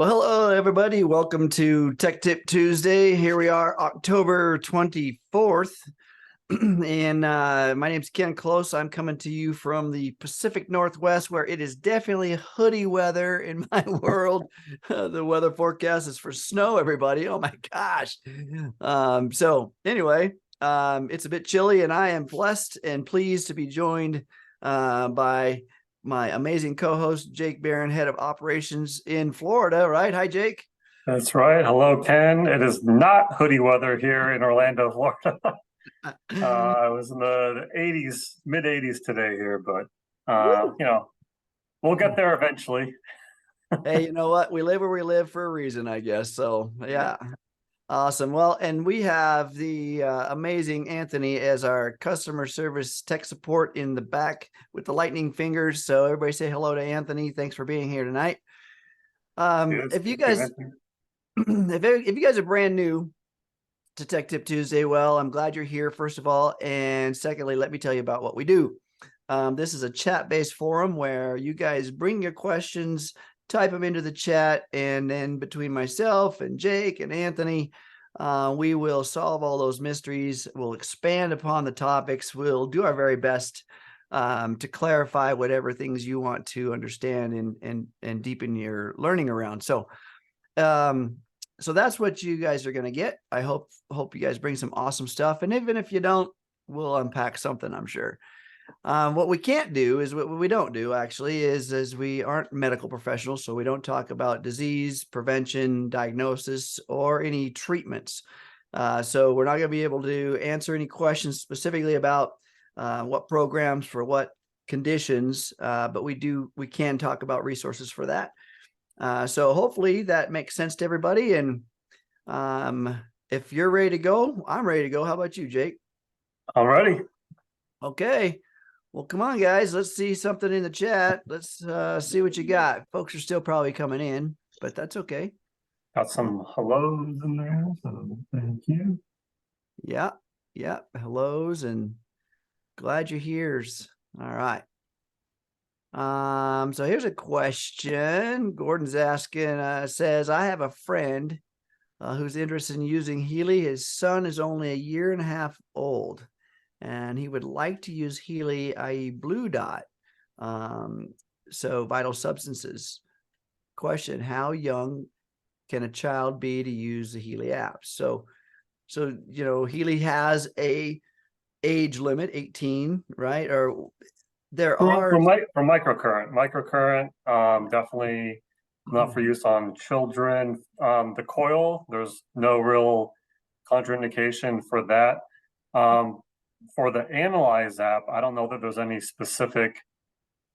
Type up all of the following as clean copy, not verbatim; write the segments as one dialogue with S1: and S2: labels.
S1: Well, hello, everybody. Welcome to Tech Tip Tuesday. Here we are, October 24th. And my name's Ken Close. I'm coming to you from the Pacific Northwest, where it is definitely hoodie weather in my world. The weather forecast is for snow, everybody. Oh, my gosh. So anyway, it's a bit chilly, and I am blessed and pleased to be joined by my amazing co-host, Jake Barron, head of operations in Florida, right? Hi, Jake.
S2: That's right. Hello, Ken. It is not hoodie weather here in Orlando, Florida. I was in the 80s, mid 80s today here, but we'll get there eventually.
S1: Hey, you know what? We live where we live for a reason, I guess. So, yeah. Awesome. Well, and we have the amazing Anthony as our customer service tech support in the back with the lightning fingers. So everybody say hello to Anthony. Thanks for being here tonight.
S2: Yes,
S1: If you
S2: thank you,
S1: guys,
S2: Anthony.
S1: if you guys are brand new to Tech Tip Tuesday, well, I'm glad you're here, first of all. And secondly, let me tell you about what we do. This is a chat-based forum where you guys bring your questions, type them into the chat, and then between myself and Jake and Anthony, we will solve all those mysteries. We'll expand upon the topics. We'll do our very best to clarify whatever things you want to understand and deepen your learning around. So that's what you guys are going to get. I hope you guys bring some awesome stuff. And even if you don't, we'll unpack something, I'm sure. What we can't do is what we don't do actually is we aren't medical professionals. So we don't talk about disease prevention, diagnosis, or any treatments. So we're not going to be able to answer any questions specifically about what programs for what conditions, but we can talk about resources for that. So hopefully that makes sense to everybody. And if you're ready to go, I'm ready to go. How about you, Jake?
S2: All righty.
S1: Okay. Well, come on, guys. Let's see something in the chat. Let's see what you got. Folks are still probably coming in, but that's okay.
S2: Got some hellos in there, so thank you.
S1: Yeah. Yeah. Hellos and glad you're here. All right. So here's a question. Gordon's asking, says, I have a friend who's interested in using Healy. His son is only a year and a half old, and he would like to use Healy, i.e. Blue Dot. So vital substances. Question, how young can a child be to use the Healy app? So Healy has a age limit, 18, right? Or there are
S2: For microcurrent, definitely not for use on children. The coil, there's no real contraindication for that. For the Analyse app, I don't know that there's any specific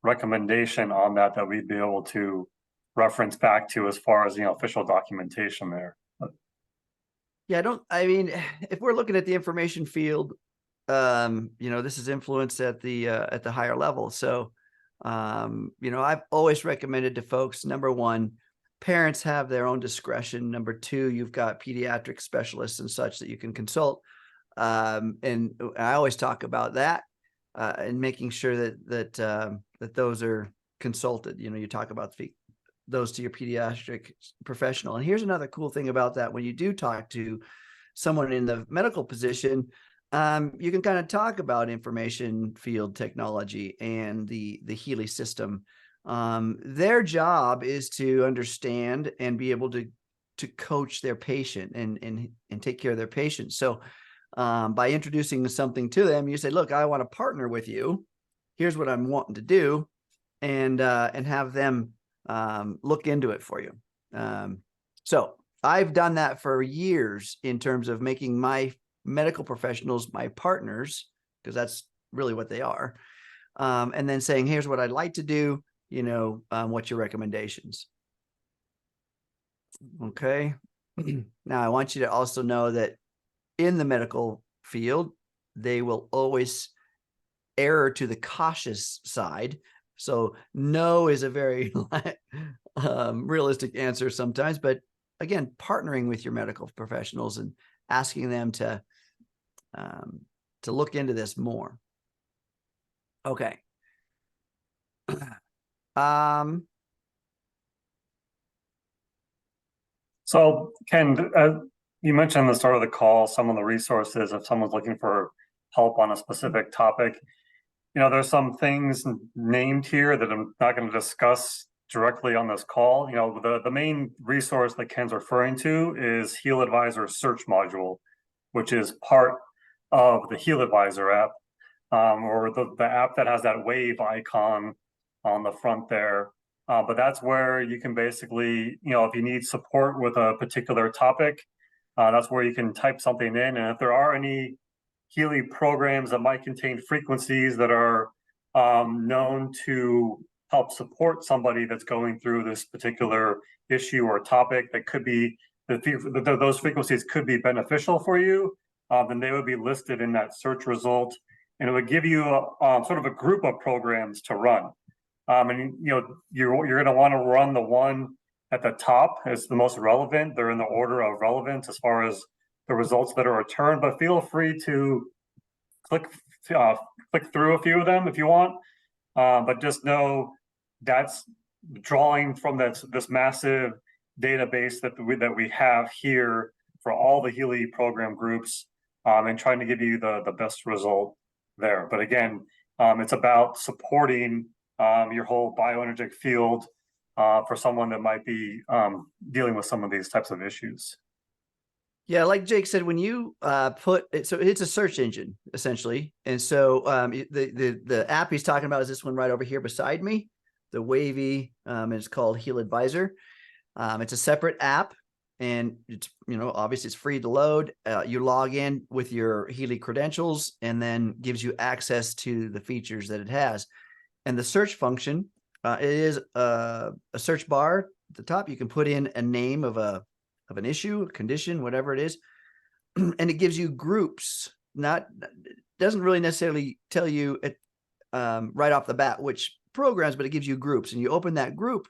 S2: recommendation on that we'd be able to reference back to as far as official documentation there.
S1: Yeah, I mean, if we're looking at the information field, this is influenced at the higher level. So, I've always recommended to folks, number one, parents have their own discretion. Number two, you've got pediatric specialists and such that you can consult. And I always talk about that, and making sure that those are consulted. You talk about those to your pediatric professional. And here's another cool thing about that. When you do talk to someone in the medical position, you can kind of talk about information field technology and the Healy system. Their job is to understand and be able to coach their patient and take care of their patient. So by introducing something to them, you say, look, I want to partner with you. Here's what I'm wanting to do, and have them look into it for you. So I've done that for years in terms of making my medical professionals my partners, because that's really what they are. And then saying, here's what I'd like to do, what's your recommendations? Okay. Now I want you to also know that in the medical field, they will always err to the cautious side. So no is a very realistic answer sometimes, but again, partnering with your medical professionals and asking them to look into this more. Okay.
S2: So, Ken, you mentioned at the start of the call some of the resources if someone's looking for help on a specific topic. There's some things named here that I'm not going to discuss directly on this call. The main resource that Ken's referring to is HealAdvisor Search module, which is part of the HealAdvisor app, or the app that has that wave icon on the front there. But that's where you can basically, if you need support with a particular topic, that's where you can type something in. And if there are any Healy programs that might contain frequencies that are known to help support somebody that's going through this particular issue or topic that could be, those frequencies could be beneficial for you, then they would be listed in that search result. And it would give you sort of a group of programs to run. And you're going to want to run the one at the top as the most relevant. They're in the order of relevance as far as the results that are returned, but feel free to click through a few of them if you want. But just know that's drawing from this massive database that we have here for all the Healy program groups, and trying to give you the best result there. But again, it's about supporting your whole bioenergetic field for someone that might be dealing with some of these types of issues.
S1: Yeah, like Jake said, when you put it, so it's a search engine essentially, and so the app he's talking about is this one right over here beside me, the wavy. It's called HealAdvisor. It's a separate app, and it's obviously it's free to load. You log in with your Healy credentials, and then gives you access to the features that it has. And the search function, it is a search bar at the top. You can put in a name of an issue, a condition, whatever it is, and it gives you groups. Doesn't really necessarily tell you right off the bat which programs, but it gives you groups, and you open that group,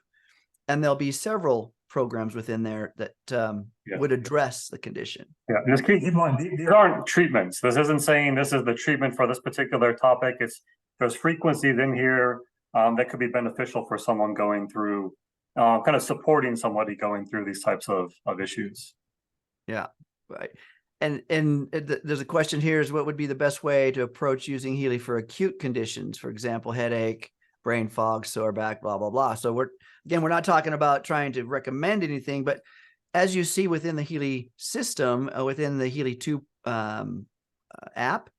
S1: and there'll be several programs within there that would address the condition.
S2: Yeah, just keep in mind, these aren't treatments. This isn't saying this is the treatment for this particular topic. There's frequencies in here that could be beneficial for someone going through, kind of supporting somebody going through these types of issues.
S1: Yeah, right. And there's a question here is what would be the best way to approach using Healy for acute conditions, for example, headache, brain fog, sore back, blah, blah, blah. So we're not talking about trying to recommend anything, but as you see within the Healy system, within the Healy 2 app,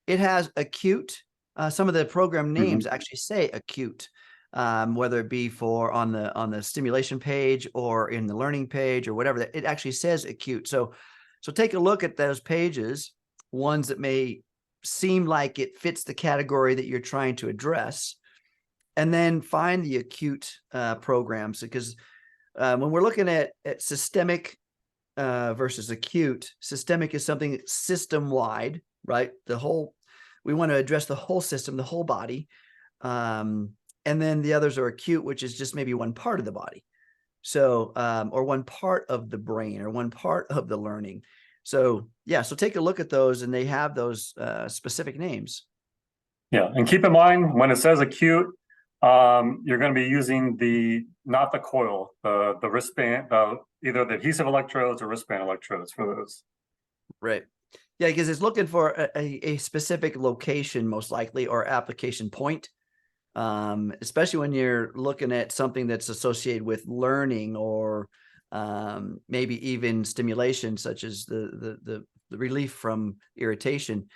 S1: it has acute. Some of the program names actually say acute, whether it be on the stimulation page or in the learning page or whatever, it actually says acute. So take a look at those pages, ones that may seem like it fits the category that you're trying to address, and then find the acute programs, because when we're looking at systemic versus acute, systemic is something system-wide, right? We want to address the whole system, the whole body. And then the others are acute, which is just maybe one part of the body. So, or one part of the brain or one part of the learning. So yeah, so take a look at those, and they have those specific names.
S2: Yeah, and keep in mind when it says acute, you're going to be using not the coil, the wristband, either the adhesive electrodes or wristband electrodes for those.
S1: Right. Yeah, because it's looking for a specific location, most likely, or application point. Especially when you're looking at something that's associated with learning or maybe even stimulation, such as the relief from irritation.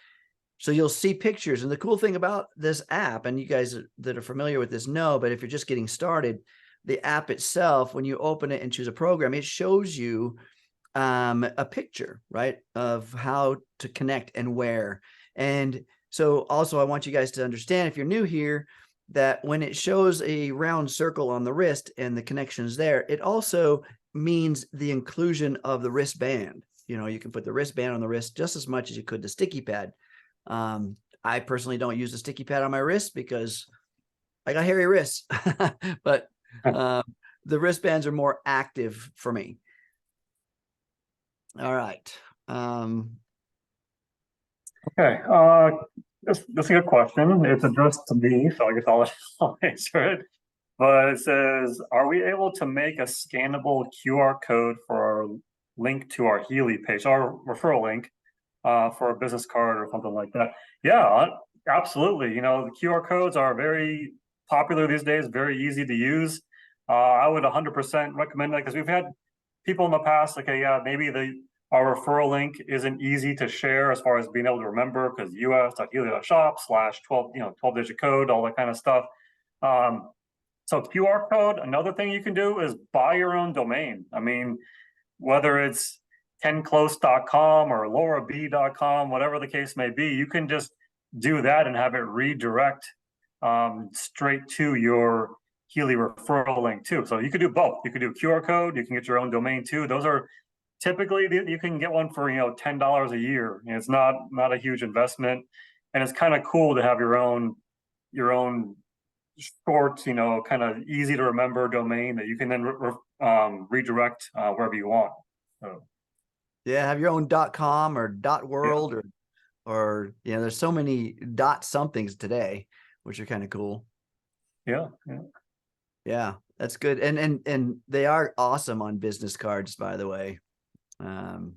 S1: So you'll see pictures. And the cool thing about this app, and you guys that are familiar with this know, but if you're just getting started, the app itself, when you open it and choose a program, it shows you a picture, right, of how to connect and where. And so also I want you guys to understand, if you're new here, that when it shows a round circle on the wrist and the connections there, it also means the inclusion of the wristband. You can put the wristband on the wrist just as much as you could the sticky pad. I personally don't use the sticky pad on my wrist because I got hairy wrists, but the wristbands are more active for me. All right.
S2: Okay. This is a good question. It's addressed to me, so I guess I'll answer it. But it says, are we able to make a scannable QR code for our link to our Healy page, our referral link, for a business card or something like that? Yeah, absolutely. You know, the QR codes are very popular these days, very easy to use. I would 100% recommend that because we've had people in the past, okay, yeah, maybe our referral link isn't easy to share as far as being able to remember because us.healy.shop/12, 12-digit code, all that kind of stuff. So QR code, another thing you can do is buy your own domain. I mean, whether it's 10close.com or laurab.com, whatever the case may be, you can just do that and have it redirect straight to your Healy referral link too. So you could do both. You could do QR code, you can get your own domain too. Those are typically, you can get one for $10 a year. It's not a huge investment, and it's kind of cool to have your own short, kind of easy to remember domain that you can then redirect wherever you want. So,
S1: Yeah, have your own .com or .world
S2: yeah,
S1: or there's so many dot somethings today, which are kind of cool.
S2: yeah.
S1: Yeah, that's good. And they are awesome on business cards, by the way.
S2: And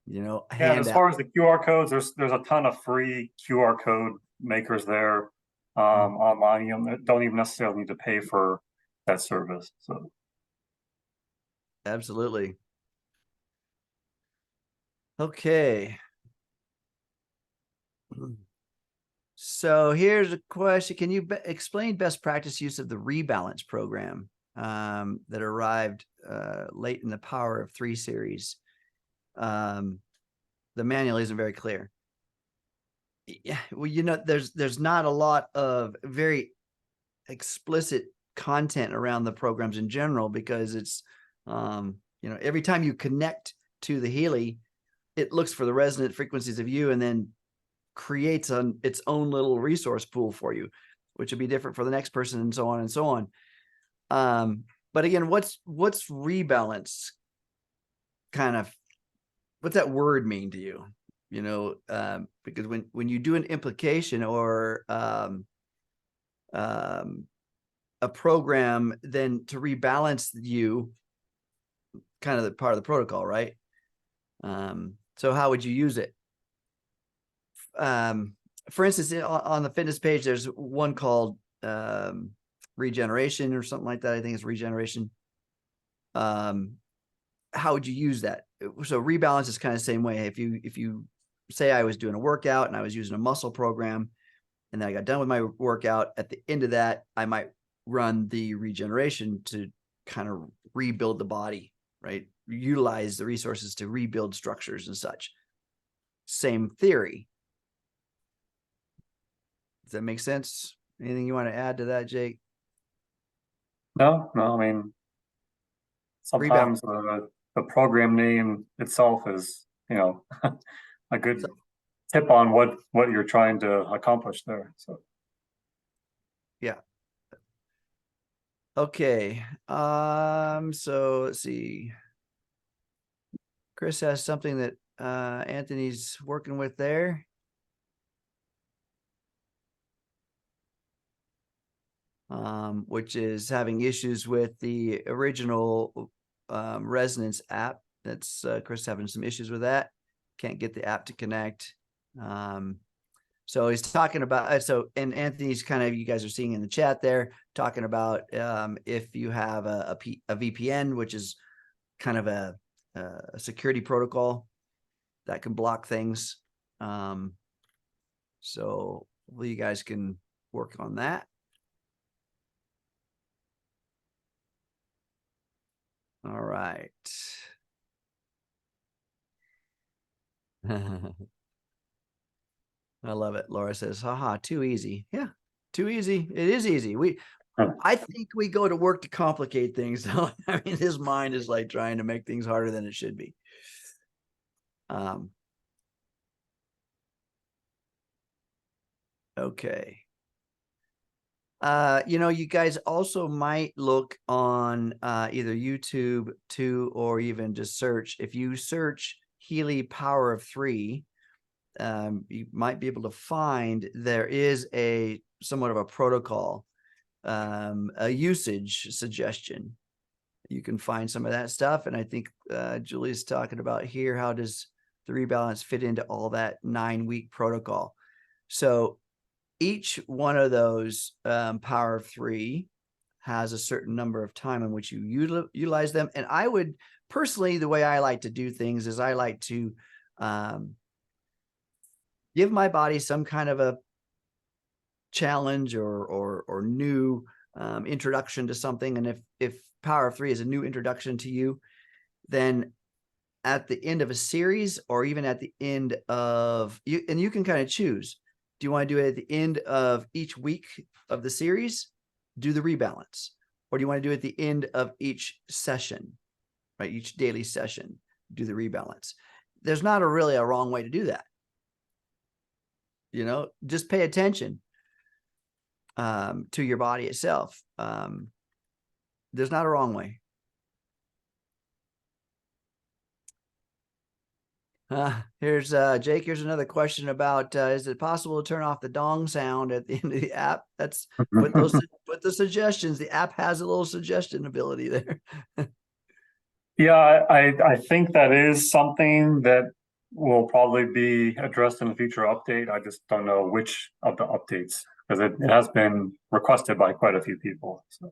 S2: as
S1: Handout.
S2: far as the QR codes, there's a ton of free QR code makers there online. You don't even necessarily need to pay for that service. So
S1: Absolutely. Okay. So here's a question. Can you explain best practice use of the rebalance program that arrived late in the Power of 3 series? The manual isn't very clear. Yeah, well, there's not a lot of very explicit content around the programs in general because it's, every time you connect to the Healy, it looks for the resonant frequencies of you and then creates its own little resource pool for you, which would be different for the next person and so on and so on. But again, what's rebalance kind of, what's that word mean to you? Because when you do an implication or a program, then to rebalance you, kind of the part of the protocol, right? So how would you use it? For instance, on the fitness page, there's one called regeneration or something like that. I think it's regeneration. How would you use that? So rebalance is kind of the same way. If you say I was doing a workout and I was using a muscle program and then I got done with my workout, at the end of that, I might run the regeneration to kind of rebuild the body, right? Utilize the resources to rebuild structures and such. Same theory. Does that make sense? Anything you want to add to that, Jake?
S2: no, I mean,
S1: Rebalance.
S2: sometimes the program name itself is, a good
S1: So,
S2: tip on what you're trying to accomplish there. So
S1: yeah. Okay. So let's see. Chris has something that Anthony's working with there. Which is having issues with the original Resonance app. That's Chris having some issues with that. Can't get the app to connect. So he's talking about, and Anthony's kind of, you guys are seeing in the chat there, talking about if you have a VPN, which is kind of a security protocol that can block things. So hopefully you guys can work on that. All right. I love it. Laura says, haha, too easy. Yeah, too easy. It is easy. I think we go to work to complicate things. I mean, his mind is like trying to make things harder than it should be. Okay. You guys also might look on either YouTube too, or even just search. If you search Healy Power of 3, you might be able to find there is somewhat of a protocol a usage suggestion. You can find some of that stuff. And I think Julie's talking about here, how does the rebalance fit into all that 9-week protocol? So each one of those power of 3 has a certain number of time in which you utilize them. And I would personally, the way I like to do things is I like to give my body some kind of a challenge or new introduction to something. And if power of 3 is a new introduction to you, then at the end of a series, or even at the end of you, and you can kind of choose, do you want to do it at the end of each week of the series, do the rebalance, or do you want to do it at the end of each session, right? Each daily session, do the rebalance. There's not really a wrong way to do that. Just pay attention to your body itself. There's not a wrong way. Here's Jake. Here's another question about, is it possible to turn off the dong sound at the end of the app? That's put the suggestions. The app has a little suggestion ability there.
S2: Yeah, I think that is something that will probably be addressed in a future update. I just don't know which of the updates, because it has been requested by quite a few people. So.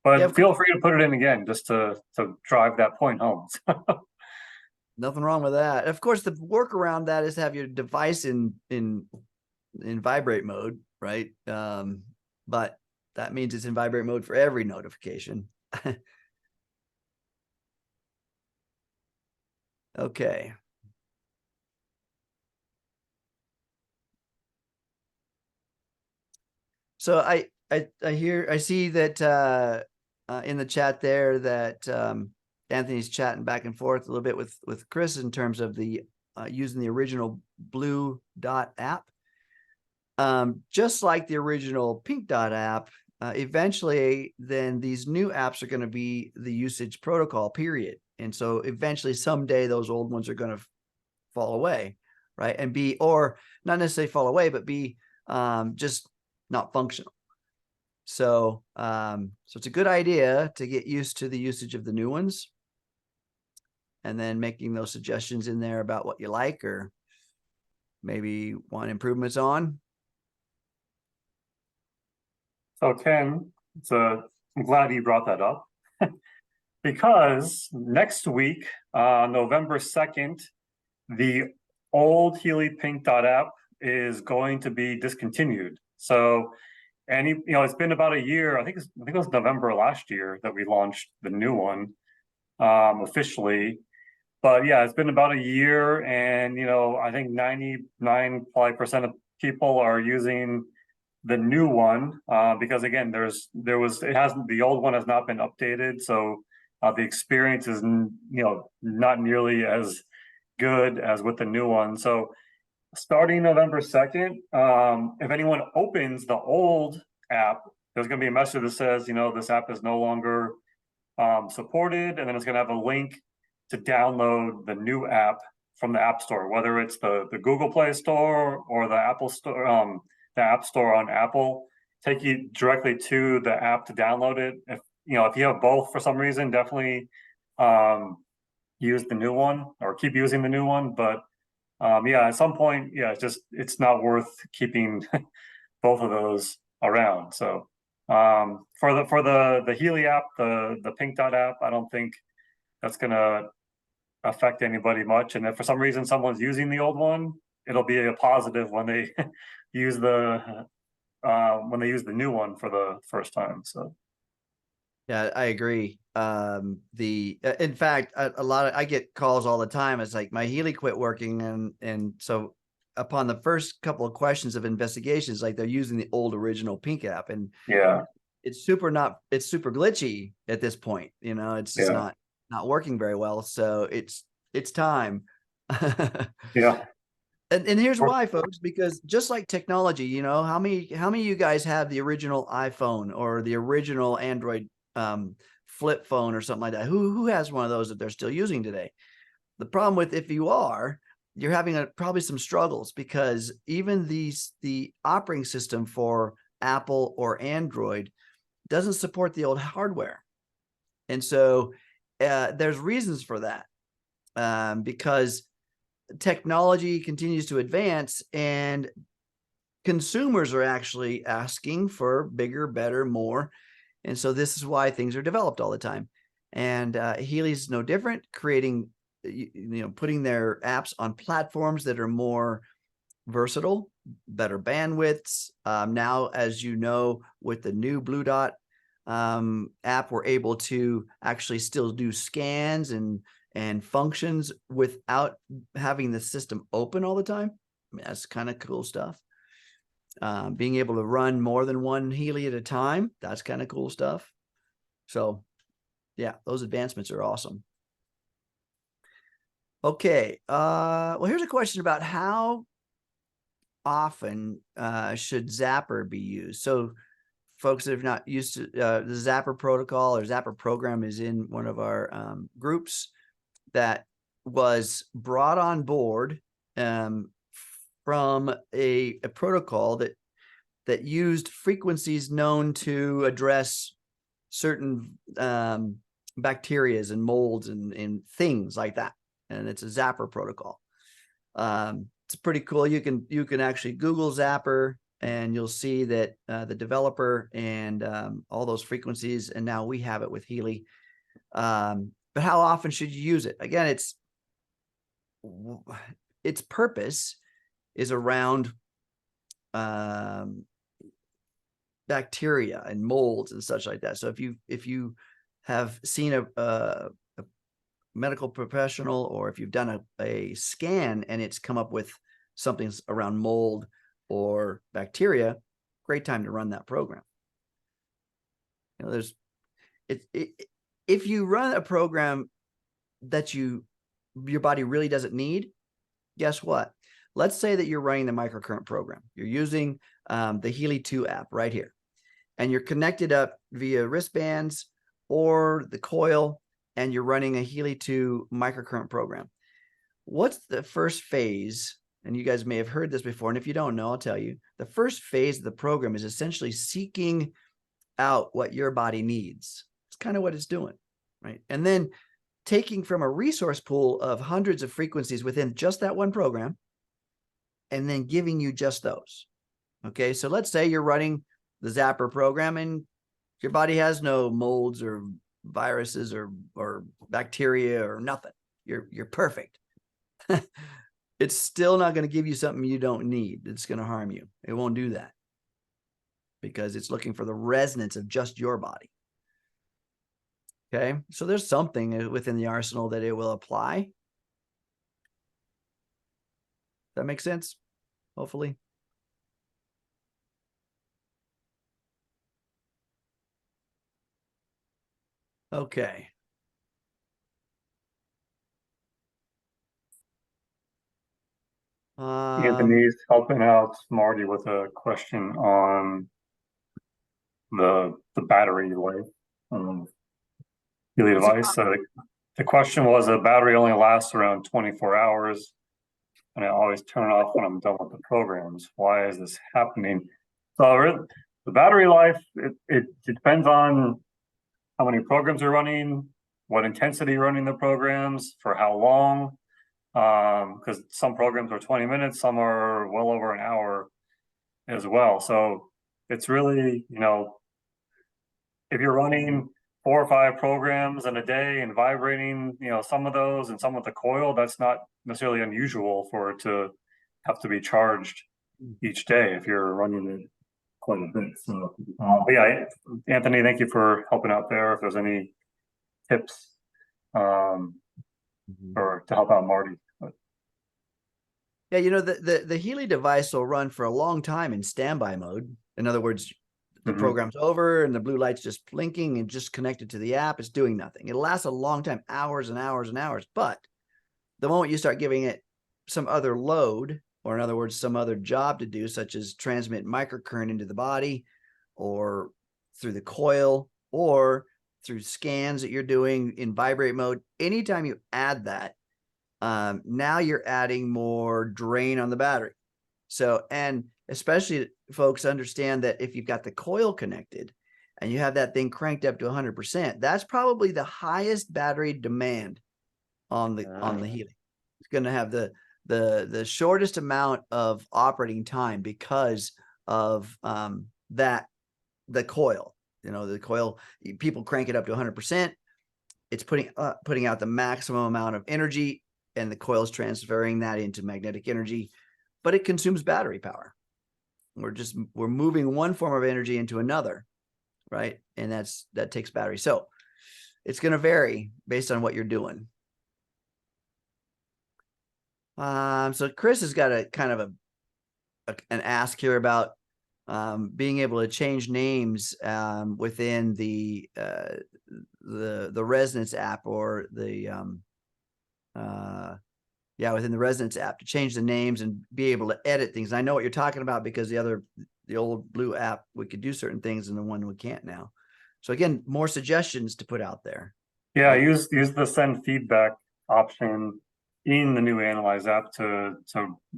S2: But yeah, feel free to put it in again, just to drive that point home.
S1: Nothing wrong with that. Of course, the workaround that is to have your device in vibrate mode, right? But that means it's in vibrate mode for every notification. Okay. So I see that in the chat there that Anthony's chatting back and forth a little bit with Chris in terms of the using the original blue dot app. Just like the original pink dot app, eventually then these new apps are going to be the usage protocol, period. And so eventually someday those old ones are going to fall away, right? And be, or not necessarily fall away, but be just not functional. So so it's a good idea to get used to the usage of the new ones, and then making those suggestions in there about what you like, or maybe want improvements on.
S2: So Ken, I'm glad you brought that up. Because next week, November 2nd, the old Healy Pink Dot app is going to be discontinued. So, it's been about a year. I think it was November last year that we launched the new one officially. But yeah, it's been about a year, and I think 99% of people are using the new one because again, the old one has not been updated, so the experience is not nearly as good as with the new one. So starting November 2nd, if anyone opens the old app, there's going to be a message that says, this app is no longer supported, and then it's going to have a link to download the new app from the App Store, whether it's the Google Play Store or the Apple Store, the App Store on Apple. Take you directly to the app to download it. If you have both for some reason, definitely use the new one or keep using the new one. But at some point, it's not worth keeping both of those around. So for the Healy app, the Pink Dot app, I don't think that's gonna affect anybody much. And if for some reason someone's using the old one, it'll be a positive when they use the new one for the first time. So
S1: yeah, I agree. In fact, I get calls all the time. It's like my Healy quit working, and so upon the first couple of questions of investigations, like they're using the old original Pink app, and
S2: yeah,
S1: it's super glitchy at this point. It's just not working very well. So it's time.
S2: Yeah.
S1: And here's why, folks, because just like technology, how many of you guys have the original iPhone or the original Android flip phone or something like that? Who has one of those that they're still using today? The problem with, if you are, you're having probably some struggles, because even the operating system for Apple or Android doesn't support the old hardware. And so there's reasons for that, because technology continues to advance and consumers are actually asking for bigger, better, more. And so this is why things are developed all the time. And Healy's no different, creating, putting their apps on platforms that are more versatile, better bandwidths. Now, as you know, with the new Blue Dot app, we're able to actually still do scans and functions without having the system open all the time. I mean, that's kind of cool stuff. Being able to run more than one Healy at a time, that's kind of cool stuff. So yeah, those advancements are awesome. Okay. Well, here's a question about how often should Zapper be used. So folks that have not used to the Zapper protocol or Zapper program is in one of our groups that was brought on board from a protocol that used frequencies known to address certain bacterias and molds and things like that. And it's a Zapper protocol. It's pretty cool. You can actually Google Zapper and you'll see that the developer and all those frequencies, and now we have it with Healy. But how often should you use it? Again, its purpose is around bacteria and molds and such like that. So if you have seen a medical professional, or if you've done a scan and it's come up with something around mold or bacteria, great time to run that program. If you run a program that your body really doesn't need, guess what? Let's say that you're running the microcurrent program. You're using the Healy 2 app right here, and you're connected up via wristbands or the coil, and you're running a Healy 2 microcurrent program. What's the first phase? And you guys may have heard this before, and if you don't know, I'll tell you. The first phase of the program is essentially seeking out what your body needs. It's kind of what it's doing, right? And then taking from a resource pool of hundreds of frequencies within just that one program, and then giving you just those. Okay, so let's say you're running the Zapper program and your body has no molds or viruses or bacteria or nothing. You're perfect. It's still not going to give you something you don't need. It's going to harm you. It won't do that because it's looking for the resonance of just your body. Okay, so there's something within the arsenal that it will apply. That makes sense, hopefully. Okay.
S2: Anthony's helping out Marty with a question on the battery life Healy device. So the question was, the battery only lasts around 24 hours, and I always turn it off when I'm done with the programs. Why is this happening? So the battery life, it depends on how many programs you're running, what intensity you're running the programs, for how long. Because some programs are 20 minutes, some are well over an hour as well. So it's really, if you're running 4 or 5 programs in a day and vibrating, some of those and some with the coil, that's not necessarily unusual for it to have to be charged each day if you're running it quite a bit. So, yeah, Anthony, thank you for helping out there. If there's any tips or to help out Marty.
S1: Yeah, the Healy device will run for a long time in standby mode. In other words, the program's over and the blue light's just blinking and just connected to the app. It's doing nothing. It'll last a long time, hours and hours and hours. But the moment you start giving it some other load, or in other words, some other job to do, such as transmit microcurrent into the body or through the coil or through scans that you're doing in vibrate mode, anytime you add that, now you're adding more drain on the battery. So, and especially folks understand that if you've got the coil connected and you have that thing cranked up to 100%, that's probably the highest battery demand on the Healy. It's going to have the shortest amount of operating time because of the coil. The coil, people crank it up to 100%. It's putting out the maximum amount of energy, and the coil is transferring that into magnetic energy, but it consumes battery power. We're moving one form of energy into another, right? And that takes battery. So it's going to vary based on what you're doing. So Chris has got a kind of an ask here about being able to change names within the Resonance app, or within the Resonance app, to change the names and be able to edit things. And I know what you're talking about, because the old blue app, we could do certain things, and the one we can't now. So again, more suggestions to put out there.
S2: Yeah, use the send feedback option in the new Analyse app to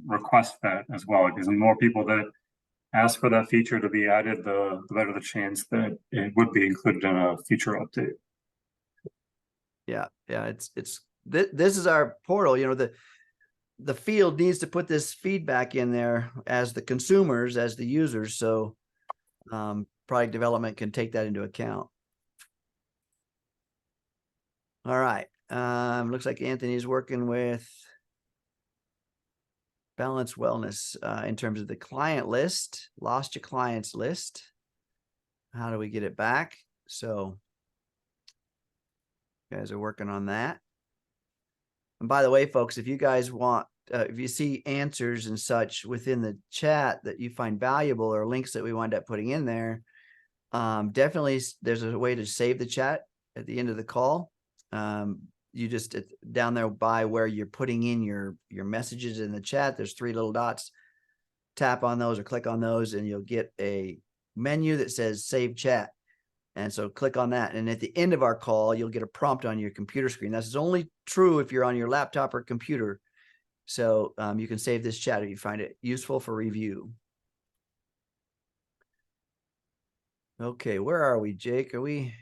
S2: request that as well, because the more people that ask for that feature to be added, the better the chance that it would be included in a future update.
S1: Yeah, this is our portal. The field needs to put this feedback in there as the consumers, as the users. So product development can take that into account. All right. Looks like Anthony's working with Balance Wellness in terms of the client list. Lost your clients list. How do we get it back? So you guys are working on that. And by the way, folks, if you guys want, if you see answers and such within the chat that you find valuable, or links that we wind up putting in there, definitely there's a way to save the chat at the end of the call. You just down there by where you're putting in your messages in the chat, there's 3 little dots. Tap on those or click on those, and you'll get a menu that says save chat. And so click on that, and at the end of our call, you'll get a prompt on your computer screen. That's only true if you're on your laptop or computer. So you can save this chat if you find it useful for review. Okay, where are we, Jake? Are we?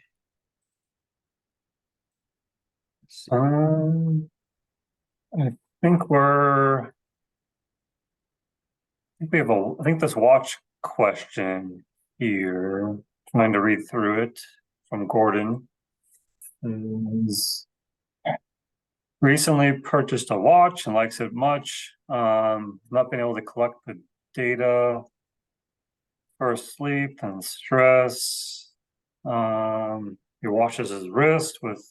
S2: I think I think this watch question here, trying to read through it, from Gordon, is recently purchased a watch and likes it much. Not being able to collect the data for sleep and stress. He washes his wrist with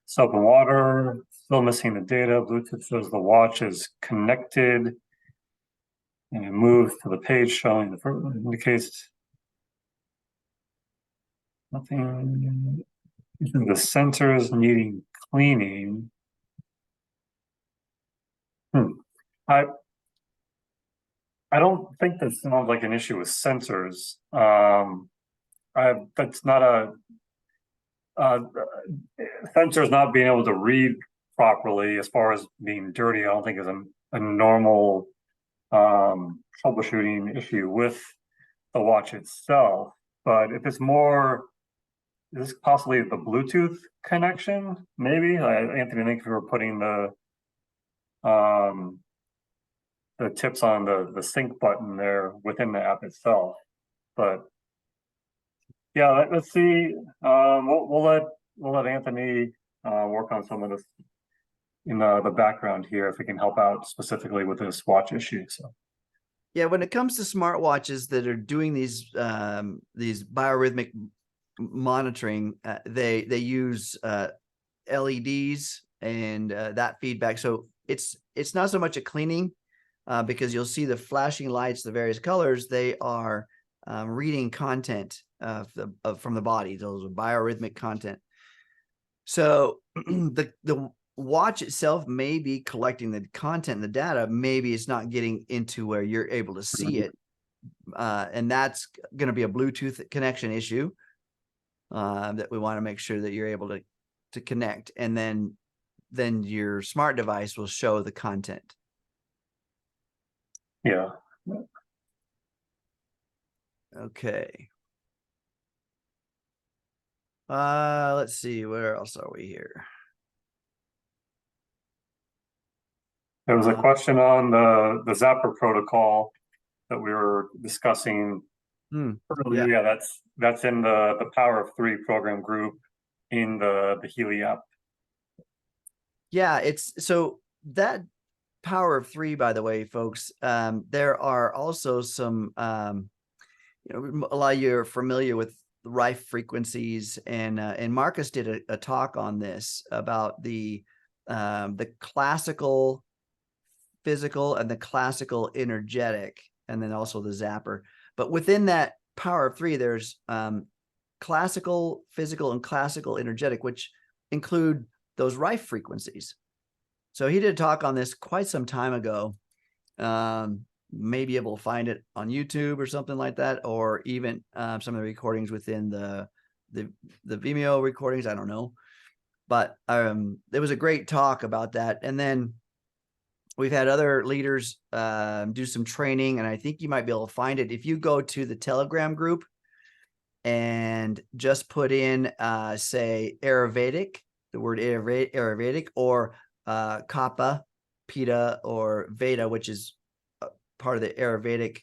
S2: soap and water, still missing the data. Bluetooth shows the watch is connected, and it moves to the page showing the indicates nothing. The sensors needing cleaning. I don't think that's not like an issue with sensors. That's not a sensors not being able to read properly as far as being dirty. I don't think is a normal troubleshooting issue with the watch itself. But if it's more, is this possibly the Bluetooth connection? Maybe Anthony, I think if we were putting the tips on the sync button there within the app itself. But yeah, let's see. We'll let Anthony work on some of this in the background here, if we can help out specifically with this watch issue. So
S1: yeah, when it comes to smartwatches that are doing these biorhythmic monitoring, they use LEDs and that feedback. So it's not so much a cleaning, because you'll see the flashing lights, the various colors. They are reading content from the body. Those are biorhythmic content. So the watch itself may be collecting the content and the data. Maybe it's not getting into where you're able to see it, and that's going to be a Bluetooth connection issue that we want to make sure that you're able to connect, and then your smart device will show the content.
S2: yeah.
S1: Okay. Let's see, where else are we here?
S2: There was a question on the Zapper protocol that we were discussing earlier. Yeah, that's in the Power of Three program group in the Healy app.
S1: Yeah, it's so that Power of Three, by the way, folks, there are also some you know, a lot of you are familiar with rife frequencies, and Marcus did a talk on this about the classical physical and the classical energetic, and then also the zapper. But within that Power of Three, there's classical physical and classical energetic, which include those rife frequencies. So he did a talk on this quite some time ago. May be able to find it on YouTube or something like that, or even some of the recordings within the Vimeo recordings. I don't know, but there was a great talk about that. And then we've had other leaders do some training, and I think you might be able to find it if you go to the Telegram group and just put in say Ayurvedic, the word Ayurvedic, or Kappa, Pitta, or Veda, which is part of the Ayurvedic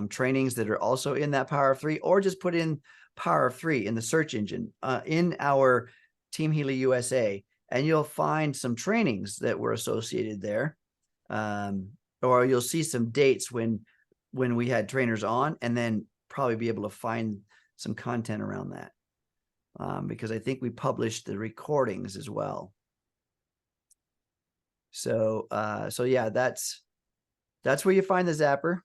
S1: trainings that are also in that Power of Three, or just put in Power of Three in the search engine in our Team Healy USA, and you'll find some trainings that were associated there, or you'll see some dates when we had trainers on, and then probably be able to find some content around that, because I think we published the recordings as well. So so yeah, that's where you find the zapper,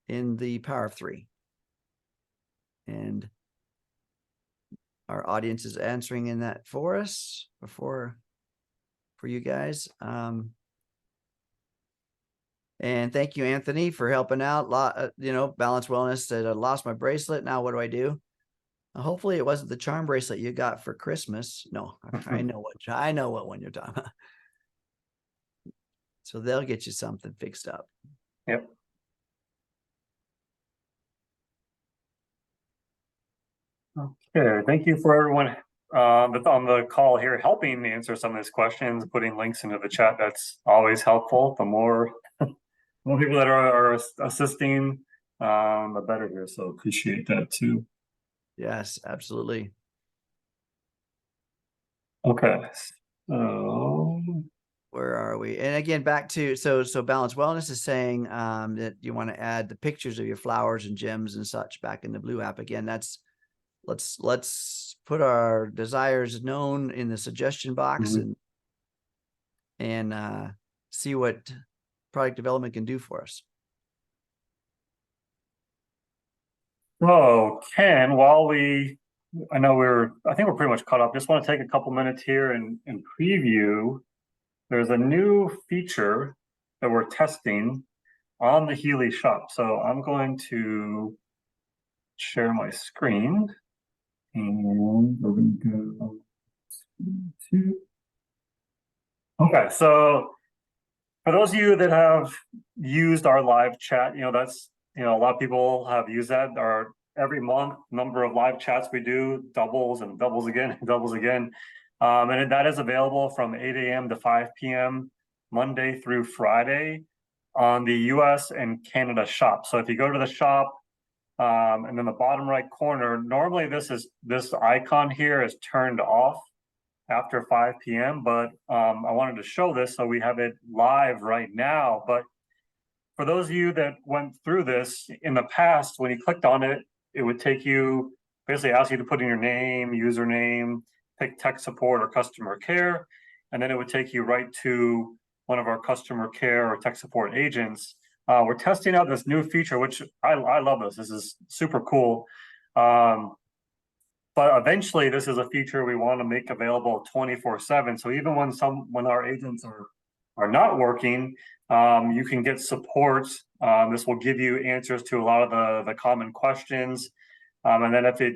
S1: in the Power of Three. And our audience is answering in that for us for you guys. And thank you, Anthony, for helping out. You know, Balance Wellness said, I lost my bracelet. Now what do I do? Hopefully it wasn't the charm bracelet you got for Christmas. No, I know what one you're talking about. So they'll get you something fixed up.
S2: Yep. Okay, thank you for everyone that's on the call here helping answer some of these questions, putting links into the chat. That's always helpful. The more people that are assisting, the better here. So appreciate that too.
S1: Yes, absolutely.
S2: Okay, so
S1: where are we? And again, back to so Balance Wellness is saying that you want to add the pictures of your flowers and gems and such back in the Blue app. Again, that's let's put our desires known in the suggestion box, and see what product development can do for us.
S2: So Ken, I think we're pretty much caught up. Just want to take a couple minutes here and preview. There's a new feature that we're testing on the Healy shop. So I'm going to share my screen, and we're going to go to. Okay, so for those of you that have used our live chat, that's a lot of people have used that. Our every month number of live chats we do doubles and doubles again and doubles again. And that is available from 8 a.m. to 5 p.m. Monday through Friday on the US and Canada shop. So if you go to the shop, and then the bottom right corner, normally this icon here is turned off after 5 p.m. But I wanted to show this, so we have it live right now. But for those of you that went through this in the past, when you clicked on it, it would take you, basically ask you to put in your name, username, pick tech support or customer care, and then it would take you right to one of our customer care or tech support agents. We're testing out this new feature, which I love this. This is super cool. But eventually, this is a feature we want to make available 24/7. So even when our agents are not working, you can get support. This will give you answers to a lot of the common questions. And then if it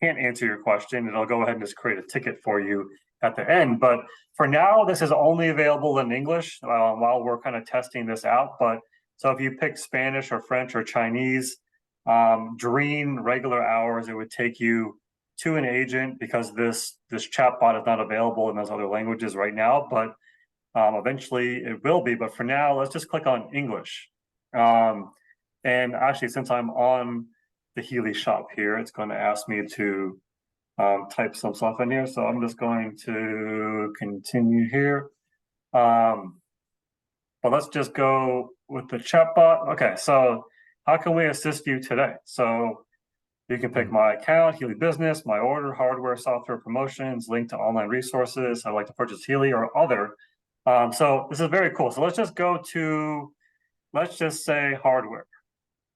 S2: can't answer your question, it'll go ahead and just create a ticket for you at the end. But for now, this is only available in English while we're kind of testing this out. But so if you pick Spanish or French or Chinese, during regular hours, it would take you to an agent because this chatbot is not available in those other languages right now, but eventually it will be. But for now, let's just click on English. And actually, since I'm on the Healy shop here, it's going to ask me to type some stuff in here. So I'm just going to continue here. But let's just go with the chatbot. Okay, so how can we assist you today? So you can pick my account, Healy Business, my order, hardware, software, promotions, link to online resources. I'd like to purchase Healy or other. So this is very cool. So let's just go to, let's just say hardware.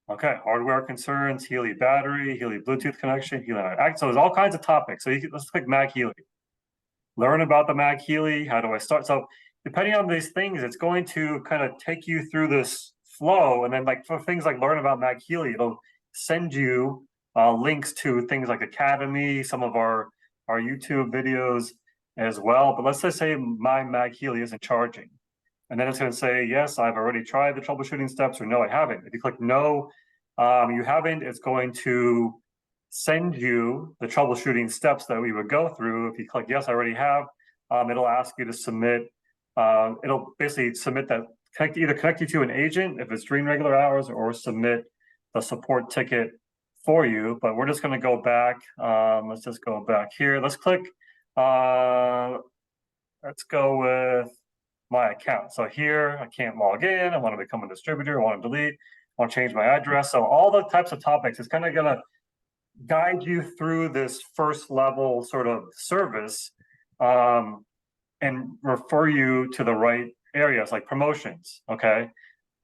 S2: Okay, hardware concerns, Healy battery, Healy Bluetooth connection, Healy. So there's all kinds of topics. So let's click Mag Healy. Learn about the Mag Healy. How do I start? So depending on these things, it's going to kind of take you through this flow. And then like for things like learn about Mag Healy, it'll send you links to things like Academy, some of our YouTube videos as well. But let's just say my Mag Healy isn't charging. And then it's going to say, yes, I've already tried the troubleshooting steps, or no, I haven't. If you click no, you haven't, it's going to send you the troubleshooting steps that we would go through. If you click yes, I already have, it'll ask you to submit, it'll basically submit that, either connect you to an agent if it's during regular hours, or submit the support ticket for you. But we're just going to go back. Let's just go back here. Let's click, let's go with my account. So here I can't log in. I want to become a distributor. I want to delete. I want to change my address. So all the types of topics, it's kind of going to guide you through this first level sort of service and refer you to the right areas like promotions. Okay.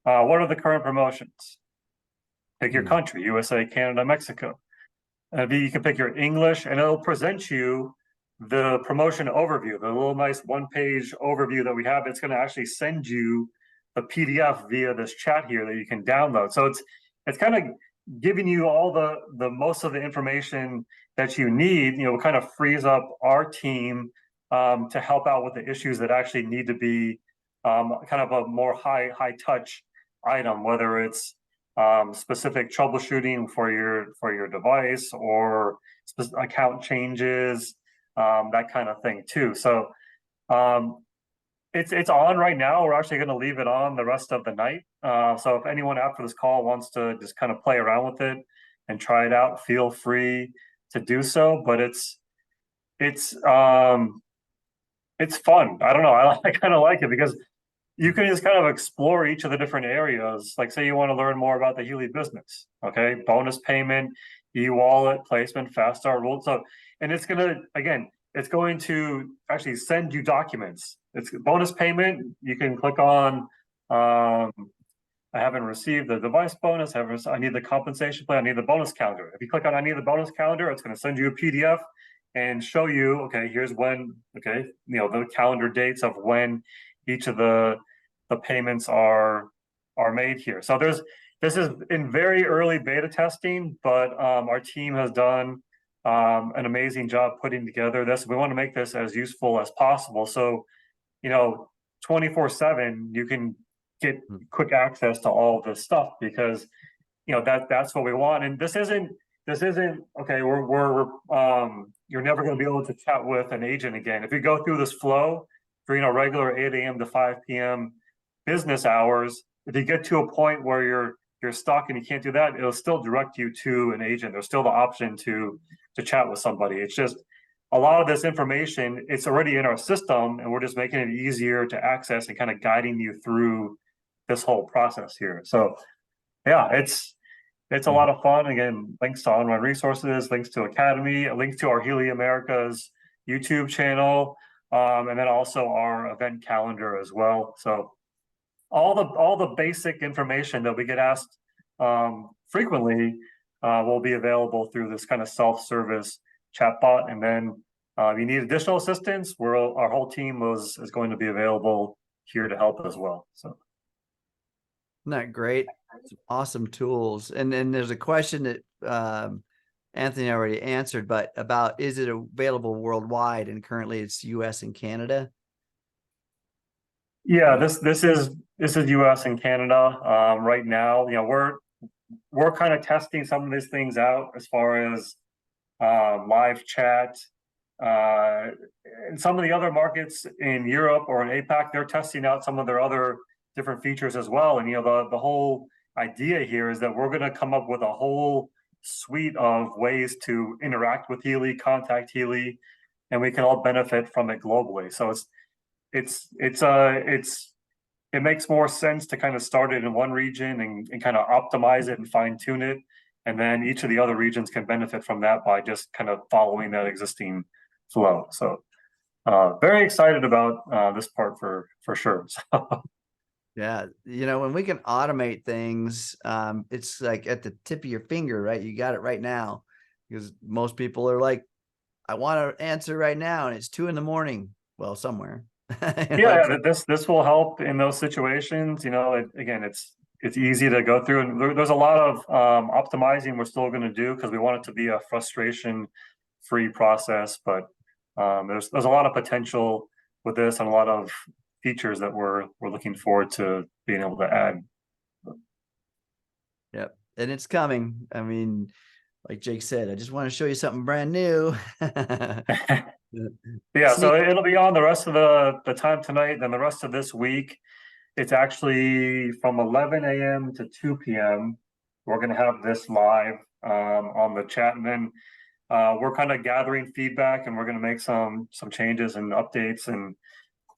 S2: What are the current promotions? Pick your country, USA, Canada, Mexico. You can pick your English, and it'll present you the promotion overview, the little nice one-page overview that we have. It's going to actually send you the PDF via this chat here that you can download. So it's kind of giving you all the most of the information that you need. You know, kind of frees up our team to help out with the issues that actually need to be kind of a more high touch item, whether it's specific troubleshooting for your device or account changes, that kind of thing too. So it's on right now. We're actually going to leave it on the rest of the night. So if anyone after this call wants to just kind of play around with it and try it out, feel free to do so. But it's fun. I don't know. I kind of like it because you can just kind of explore each of the different areas. Like say you want to learn more about the Healy business, okay? Bonus payment, e-wallet, placement, fast start rules. So, and it's gonna, again, it's going to actually send you documents. It's bonus payment. You can click on, I haven't received the device bonus. I need the compensation plan. I need the bonus calendar. If you click on I need the bonus calendar, it's going to send you a PDF and show you, okay, here's when, okay, you know, the calendar dates of when each of the payments are made here. So this is in very early beta testing, but our team has done an amazing job putting together this. We want to make this as useful as possible. So, you know, 24/7, you can get quick access to all of this stuff because, you know, that's what we want. And this isn't okay. You're never going to be able to chat with an agent again. If you go through this flow during a regular 8 a.m. to 5 p.m. business hours, if you get to a point where you're stuck and you can't do that, it'll still direct you to an agent. There's still the option to chat with somebody. It's just a lot of this information, it's already in our system, and we're just making it easier to access and kind of guiding you through this whole process here. So yeah, it's a lot of fun. Again, links to online resources, links to Academy, links to our Healy America's YouTube channel, and then also our event calendar as well. So all the basic information that we get asked frequently will be available through this kind of self-service chatbot. And then if you need additional assistance, our whole team is going to be available here to help as well. So
S1: isn't that great? Some awesome tools. And then there's a question that Anthony already answered, but about, is it available worldwide? And currently it's US and Canada.
S2: Yeah, this is US and Canada right now. You know, we're kind of testing some of these things out as far as live chat. In some of the other markets in Europe or in APAC, they're testing out some of their other different features as well. And the whole idea here is that we're going to come up with a whole suite of ways to interact with Healy, contact Healy, and we can all benefit from it globally. So it makes more sense to kind of start it in one region and kind of optimize it and fine tune it. And then each of the other regions can benefit from that by just kind of following that existing flow. So very excited about this part for sure.
S1: Yeah, when we can automate things, it's like at the tip of your finger, right? You got it right now, because most people are like, I want to answer right now, and it's 2 a.m. Well, somewhere.
S2: Yeah, this will help in those situations. Again, it's easy to go through, and there's a lot of optimizing we're still going to do because we want it to be a frustration-free process. But there's a lot of potential with this and a lot of features that we're looking forward to being able to add.
S1: Yep, and it's coming. I mean, like Jake said, I just want to show you something brand new.
S2: Yeah, so it'll be on the rest of the time tonight, then the rest of this week. It's actually from 11 a.m. to 2 p.m. We're going to have this live on the chat, and then we're kind of gathering feedback, and we're going to make some changes and updates, and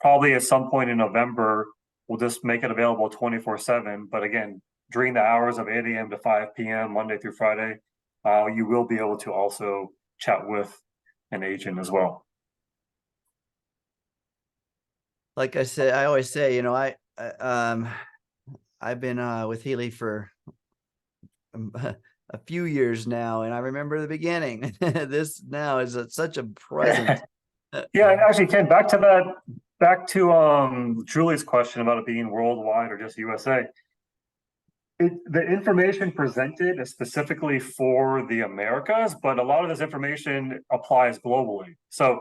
S2: probably at some point in November, we'll just make it available 24/7. But again, during the hours of 8 a.m. to 5 p.m. Monday through Friday, you will be able to also chat with an agent as well.
S1: Like I said, I always say, I've been with Healy for a few years now, and I remember the beginning. This now is such a present.
S2: Yeah, actually, Ken, back to Julie's question about it being worldwide or just USA. The information presented is specifically for the Americas, but a lot of this information applies globally. So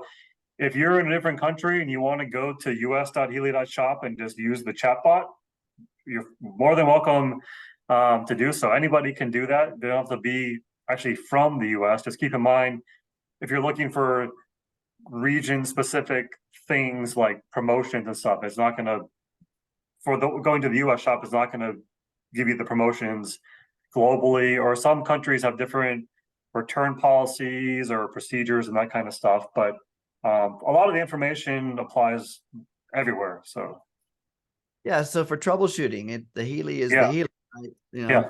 S2: if you're in a different country and you want to go to us.healy.shop and just use the chatbot, you're more than welcome to do so. Anybody can do that. They don't have to be actually from the US. Just keep in mind, if you're looking for region-specific things like promotions and stuff, it's not going to, going to the US shop is not going to give you the promotions globally, or some countries have different return policies or procedures and that kind of stuff. But a lot of the information applies everywhere. So
S1: yeah, so for troubleshooting, the Healy is
S2: yeah.
S1: the Healy, right?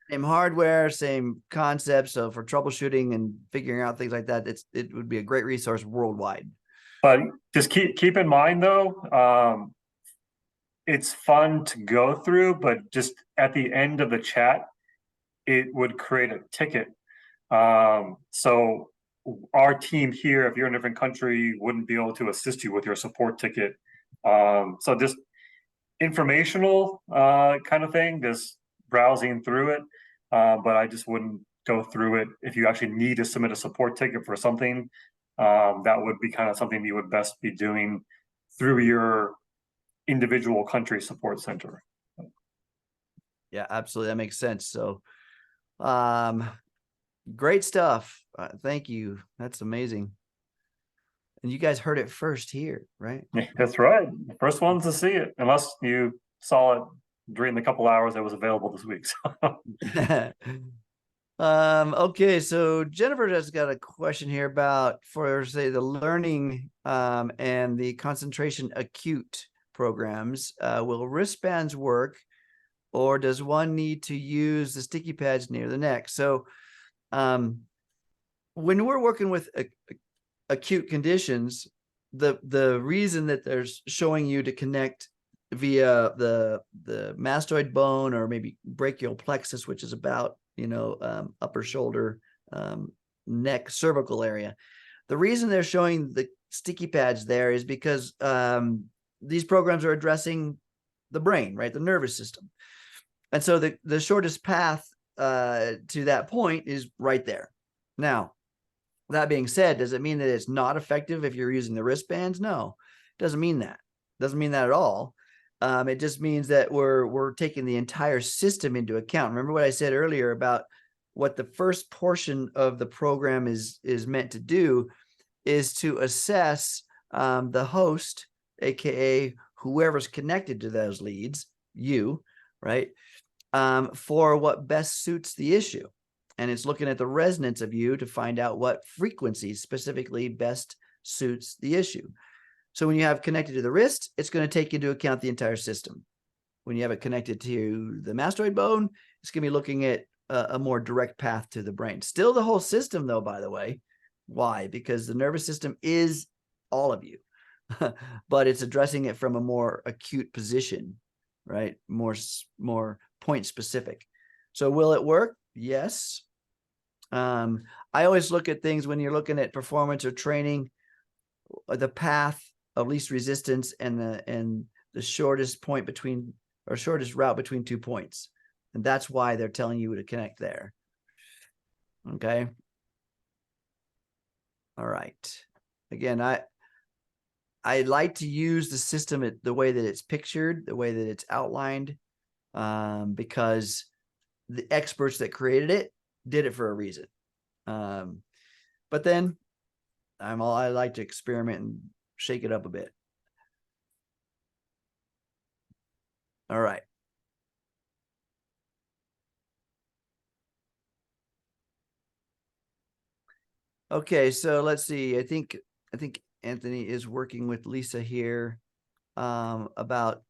S1: Same hardware, same concept. So for troubleshooting and figuring out things like that, it would be a great resource worldwide.
S2: But just keep in mind though, it's fun to go through, but just at the end of the chat, it would create a ticket. So our team here, if you're in a different country, wouldn't be able to assist you with your support ticket. So just informational kind of thing, just browsing through it. But I just wouldn't go through it. If you actually need to submit a support ticket for something, that would be kind of something you would best be doing through your individual country support center.
S1: Yeah, absolutely. That makes sense. So great stuff. Thank you. That's amazing. And you guys heard it first here, right?
S2: Yeah, that's right. The first ones to see it, unless you saw it during the couple hours that was available this week.
S1: Okay, so Jennifer has got a question here about, for say, the learning and the concentration acute programs. Will wristbands work, or does one need to use the sticky pads near the neck? So when we're working with acute conditions, the reason that they're showing you to connect via the mastoid bone or maybe brachial plexus, which is about upper shoulder, neck, cervical area. The reason they're showing the sticky pads there is because these programs are addressing the brain, right? The nervous system. And so the shortest path to that point is right there. Now, that being said, does it mean that it's not effective if you're using the wristbands? No, it doesn't mean that. It doesn't mean that at all. It just means that we're taking the entire system into account. Remember what I said earlier about what the first portion of the program is meant to do is to assess the host, aka whoever's connected to those leads, you, right, for what best suits the issue. And it's looking at the resonance of you to find out what frequency specifically best suits the issue. So when you have connected to the wrist, it's going to take into account the entire system. When you have it connected to the mastoid bone, it's going to be looking at a more direct path to the brain. Still the whole system, though, by the way. Why? Because the nervous system is all of you, but it's addressing it from a more acute position, right? More point specific. So will it work? Yes. I always look at things when you're looking at performance or training, the path of least resistance and the shortest point between, or shortest route between 2 points. And that's why they're telling you to connect there. Okay. All right. Again, I like to use the system the way that it's pictured, the way that it's outlined, because the experts that created it did it for a reason. But then I like to experiment and shake it up a bit. All right. Okay, so let's see. I think Anthony is working with Lisa here about,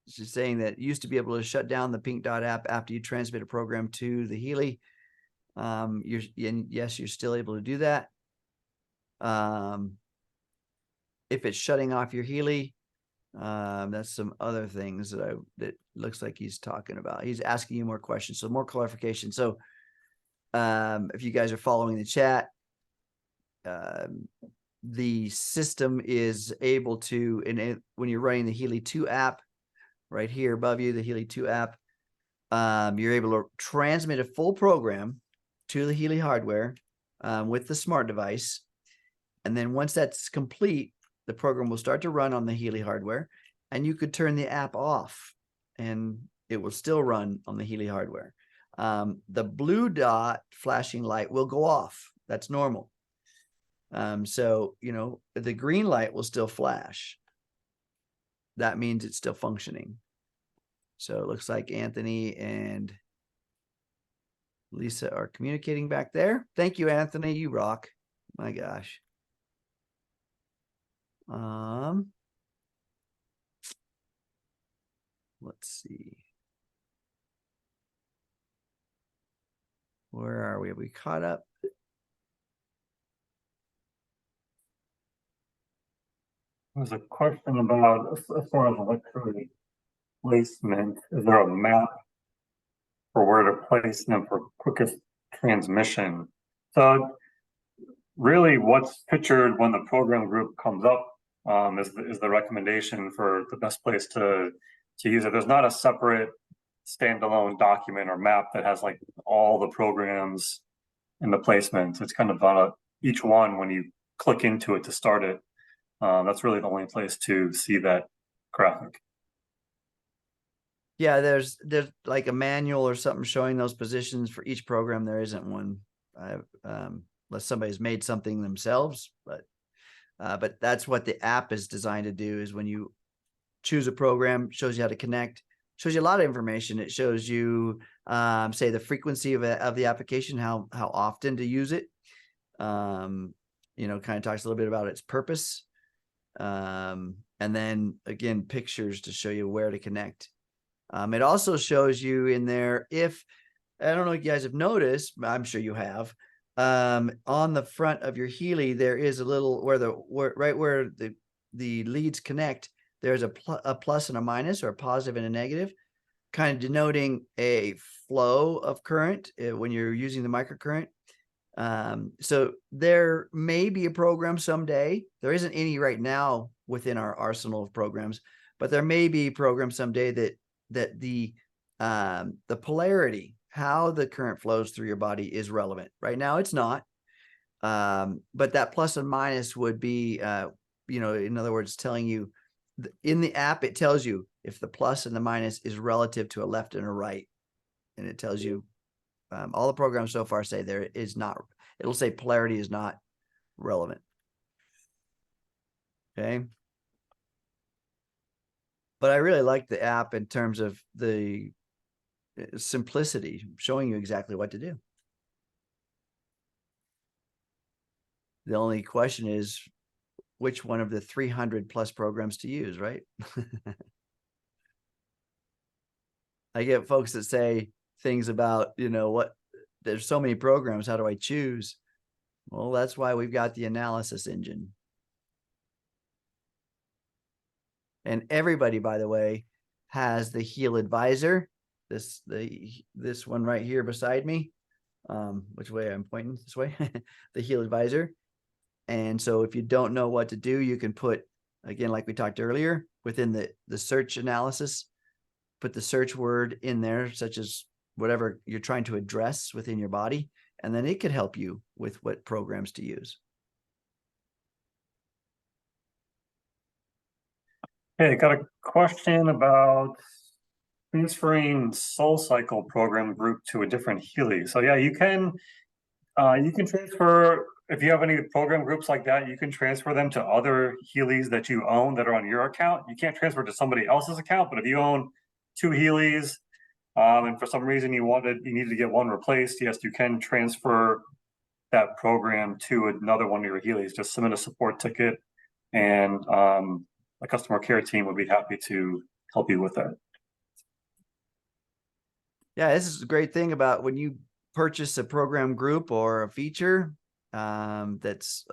S1: she's saying that you used to be able to shut down the Pink Dot app after you transmit a program to the Healy. Yes, you're still able to do that. If it's shutting off your Healy, that's some other things that looks like he's talking about. He's asking you more questions, so more clarification. So if you guys are following the chat, the system is able to, when you're running the Healy 2 app right here above you, the Healy 2 app, you're able to transmit a full program to the Healy hardware with the smart device. And then once that's complete, the program will start to run on the Healy hardware, and you could turn the app off and it will still run on the Healy hardware. The blue dot flashing light will go off. That's normal. So, the green light will still flash. That means it's still functioning. So it looks like Anthony and Lisa are communicating back there. Thank you, Anthony. You rock. My gosh. Let's see. Where are we? Are we caught up?
S2: There's a question about, as far as electrode placement, is there a map for where to place them for quickest transmission? So really what's pictured when the program group comes up is the recommendation for the best place to use it. There's not a separate standalone document or map that has like all the programs and the placements. It's kind of on each one when you click into it to start it. That's really the only place to see that graphic.
S1: Yeah, there's like a manual or something showing those positions for each program. There isn't one, unless somebody's made something themselves. But that's what the app is designed to do. Is when you choose a program, shows you how to connect, shows you a lot of information. It shows you, say, the frequency of the application, how often to use it. Kind of talks a little bit about its purpose. And then again, pictures to show you where to connect. It also shows you in there, if, I don't know if you guys have noticed, I'm sure you have, on the front of your Healy, there is a little right where the leads connect, there's a plus and a minus, or a positive and a negative, kind of denoting a flow of current when you're using the microcurrent. So there may be a program someday. There isn't any right now within our arsenal of programs, but there may be a program someday that the polarity, how the current flows through your body, is relevant. Right now it's not. But that plus and minus would be, in other words, telling you in the app, it tells you if the plus and the minus is relative to a left and a right. And it tells you All the programs so far say there is not, it'll say polarity is not relevant. Okay. But I really like the app in terms of the simplicity, showing you exactly what to do. The only question is which one of the 300 plus programs to use, right? I get folks that say things about, what, there's so many programs, how do I choose? Well, that's why we've got the analysis engine. And everybody, by the way, has the HealAdvisor, this one right here beside me. Which way I'm pointing? This way. The HealAdvisor. And so if you don't know what to do, you can put, again, like we talked earlier, within the search analysis, put the search word in there, such as whatever you're trying to address within your body, and then it could help you with what programs to use.
S2: Hey, got a question about transferring Soul Cycle program group to a different Healy. So yeah, you can transfer, if you have any program groups like that, you can transfer them to other Healys that you own that are on your account. You can't transfer to somebody else's account, but if you own 2 Healys, and for some reason you needed to get one replaced, yes, you can transfer that program to another one of your Healys. Just submit a support ticket, and a customer care team would be happy to help you with that.
S1: Yeah, this is a great thing about when you purchase a program group or a feature that's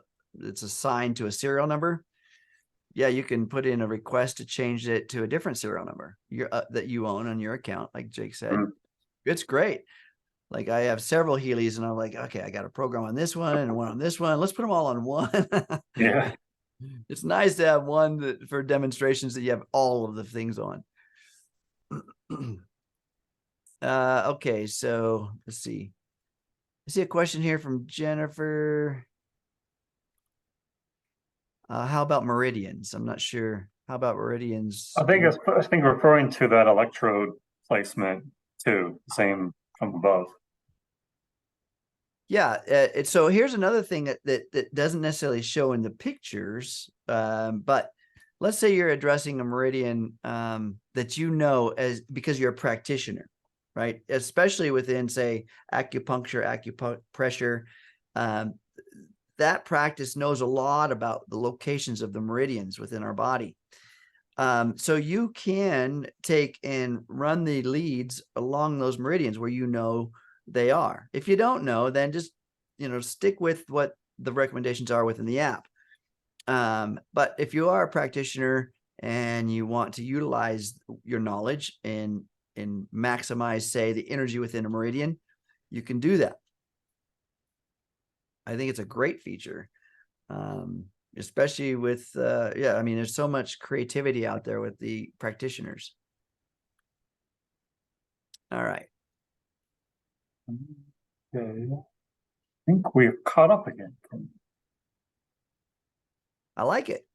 S1: assigned to a serial number. Yeah, you can put in a request to change it to a different serial number that you own on your account, like Jake said. It's great. Like I have several Healys and I'm like, okay, I got a program on this one and one on this one. Let's put them all on one.
S2: Yeah.
S1: It's nice to have one for demonstrations that you have all of the things on. Okay, so let's see. I see a question here from Jennifer. How about meridians? I'm not sure. How about meridians?
S2: I think referring to that electrode placement too, same from above.
S1: Yeah. So here's another thing that doesn't necessarily show in the pictures, but let's say you're addressing a meridian that because you're a practitioner, right? Especially within, say, acupuncture, acupressure. That practice knows a lot about the locations of the meridians within our body. So you can take and run the leads along those meridians where they are. If you don't know, then just stick with what the recommendations are within the app. But if you are a practitioner and you want to utilize your knowledge and maximize, say, the energy within a meridian, you can do that. I think it's a great feature, especially with I mean, there's so much creativity out there with the practitioners. All right.
S2: Okay. I think we're caught up again.
S1: I like it.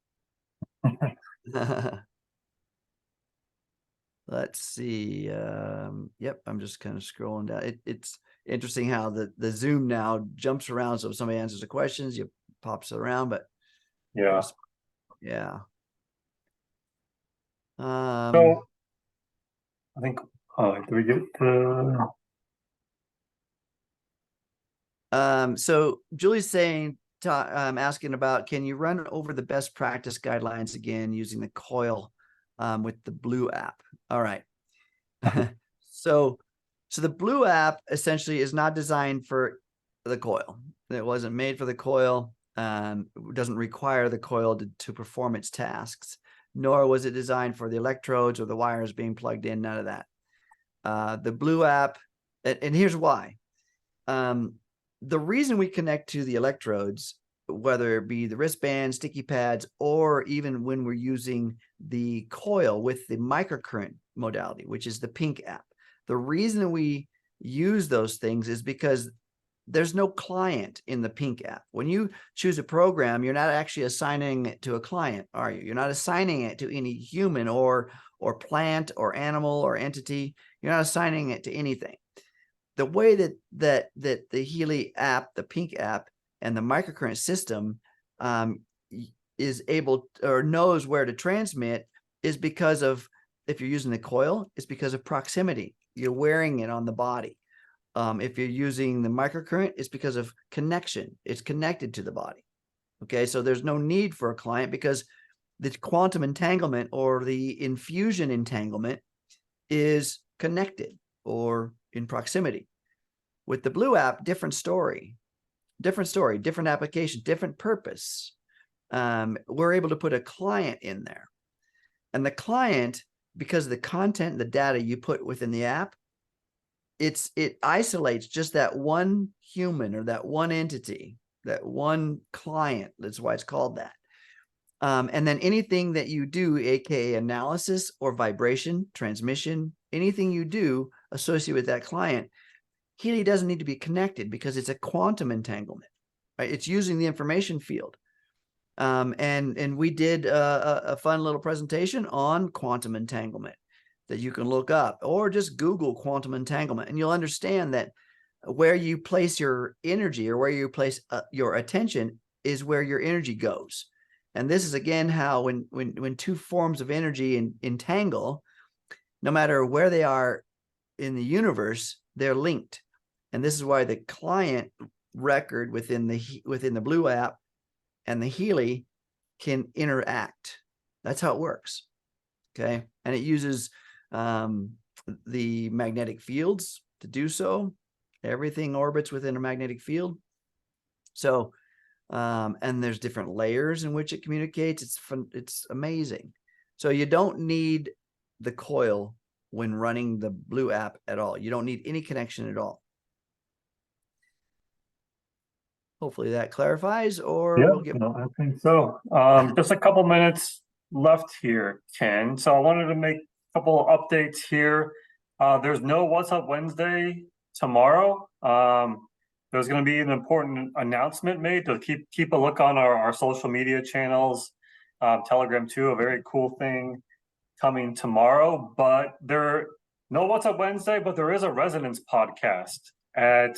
S1: Let's see. Yep, I'm just kind of scrolling down. It's interesting how the Zoom now jumps around. So if somebody answers the questions, it pops it around. But
S2: yeah.
S1: Yeah.
S2: So I think do we get
S1: so Julie's saying, asking about, can you run over the best practice guidelines again using the Coil with the Blue app? All right. So the Blue app essentially is not designed for the Coil. It wasn't made for the Coil. It doesn't require the Coil to perform its tasks, nor was it designed for the electrodes or the wires being plugged in. None of that. The Blue app, and here's why. The reason we connect to the electrodes, whether it be the wristband, sticky pads, or even when we're using the Coil with the microcurrent modality, which is the pink app, the reason we use those things is because there's no client in the pink app. When you choose a program, you're not actually assigning it to a client, are you? You're not assigning it to any human or plant or animal or entity. You're not assigning it to anything. the way that the Healy app, the pink app, and the microcurrent system is able or knows where to transmit is because of, if you're using the coil, it's because of proximity. You're wearing it on the body. If you're using the microcurrent, it's because of connection. It's connected to the body. Okay, so there's no need for a client because the quantum entanglement or the infusion entanglement is connected or in proximity. With the blue app, different story, different application, different purpose. We're able to put a client in there. And the client, because of the content, the data you put within the app, it isolates just that one human or that one entity, that one client. That's why it's called that. And then anything that you do, aka analysis or vibration, transmission, anything you do associated with that client, Healy doesn't need to be connected because it's a quantum entanglement, right? It's using the information field. And we did a fun little presentation on quantum entanglement that you can look up, or just Google quantum entanglement, and you'll understand that where you place your energy or where you place your attention is where your energy goes. And this is again how when two forms of energy entangle, no matter where they are in the universe, they're linked. And this is why the client record within the blue app and the Healy can interact. That's how it works. Okay. And it uses the magnetic fields to do so. Everything orbits within a magnetic field. So, and there's different layers in which it communicates. It's fun. It's amazing. So you don't need the coil when running the blue app at all. You don't need any connection at all. Hopefully that clarifies, or
S2: Yeah,
S1: we'll get.
S2: no, I think so. Just a couple minutes left here, Ken. So I wanted to make a couple of updates here. There's no What's Up Wednesday tomorrow. There's going to be an important announcement made to keep a look on our social media channels, Telegram too, a very cool thing coming tomorrow. But no What's Up Wednesday, but there is a Resonance podcast at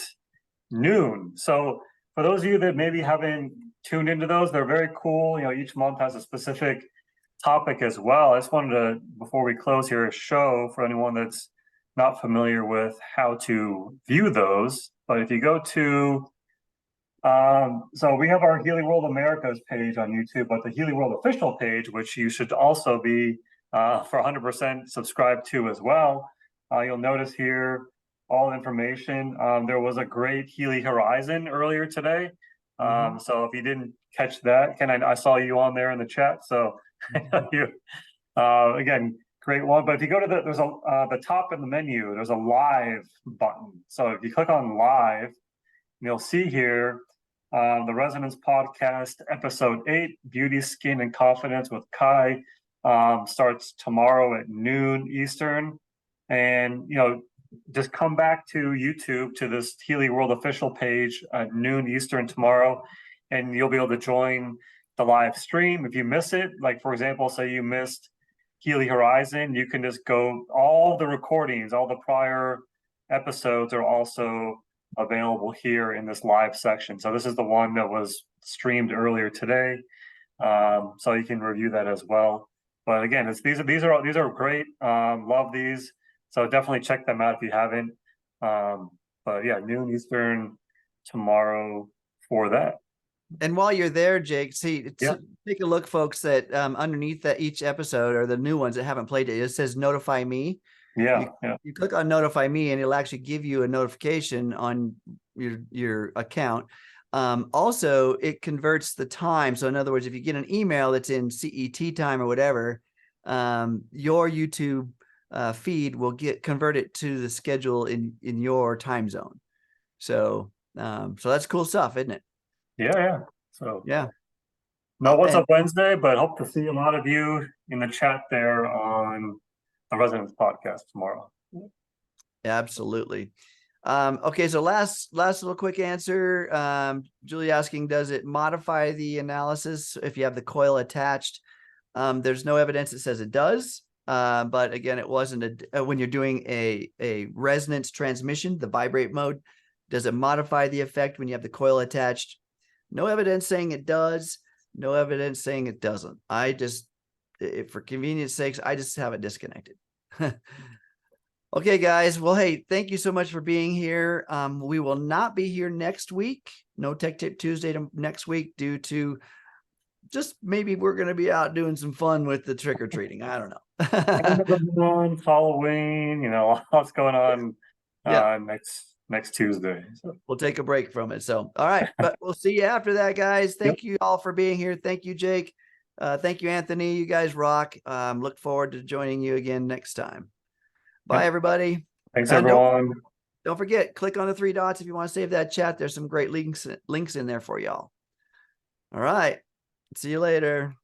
S2: noon. So for those of you that maybe haven't tuned into those, they're very cool. You know, each month has a specific topic as well. I just wanted to, before we close here, show for anyone that's not familiar with how to view those. But if you go to, so we have our Healy World Americas page on YouTube, but the Healy World official page, which you should also be for 100% subscribed to as well. You'll notice here all information. There was a great Healy Horizon earlier today. So if you didn't catch that, Ken, I saw you on there in the chat. So you, again, great one. But if you go to there's the top of the menu, there's a live button. So if you click on live, you'll see here the Resonance Podcast, episode 8, Beauty, Skin, and Confidence with Kai, starts tomorrow at noon Eastern. And, you know, just come back to YouTube to this Healy World official page at noon Eastern tomorrow, and you'll be able to join the live stream. If you miss it, like for example, say you missed Healy Horizon, you can just go, all the recordings, all the prior episodes are also available here in this live section. So this is the one that was streamed earlier today. So you can review that as well. But again, these are great. Love these. So definitely check them out if you haven't. But yeah, noon Eastern tomorrow for that.
S1: And while you're there, Jake, take a look, folks, that underneath that each episode, or the new ones that haven't played it says notify me.
S2: You
S1: click on notify me and it'll actually give you a notification on your account. Also, it converts the time. So in other words, if you get an email that's in CET time or whatever, your YouTube feed will get converted to the schedule in your time zone. So that's cool stuff, isn't it?
S2: Yeah. So
S1: yeah.
S2: No What's Up Wednesday, but hope to see a lot of you in the chat there on the Resonance Podcast tomorrow.
S1: Absolutely. Okay, so last little quick answer. Julie asking, does it modify the analysis if you have the coil attached? There's no evidence that says it does. But again, it wasn't when you're doing a resonance transmission, the vibrate mode, does it modify the effect when you have the coil attached? No evidence saying it does. No evidence saying it doesn't. I just, for convenience sakes, I just have it disconnected. Okay, guys. Well, hey, thank you so much for being here. We will not be here next week. No Tech Tip Tuesday next week due to just maybe we're going to be out doing some fun with the trick or treating. I don't
S2: End
S1: know.
S2: of the month, Halloween, lots going on
S1: Yeah.
S2: next Tuesday. So,
S1: We'll take a break from it. So, all right, but we'll see you after that, guys.
S2: yep.
S1: Thank you all for being here. Thank you, Jake. Thank you, Anthony. You guys rock. Look forward to joining you again next time. Bye,
S2: Yep.
S1: everybody.
S2: Thanks,
S1: And
S2: everyone.
S1: don't forget, click on the 3 dots if you want to save that chat. There's some great links in there for y'all. All right. See you later.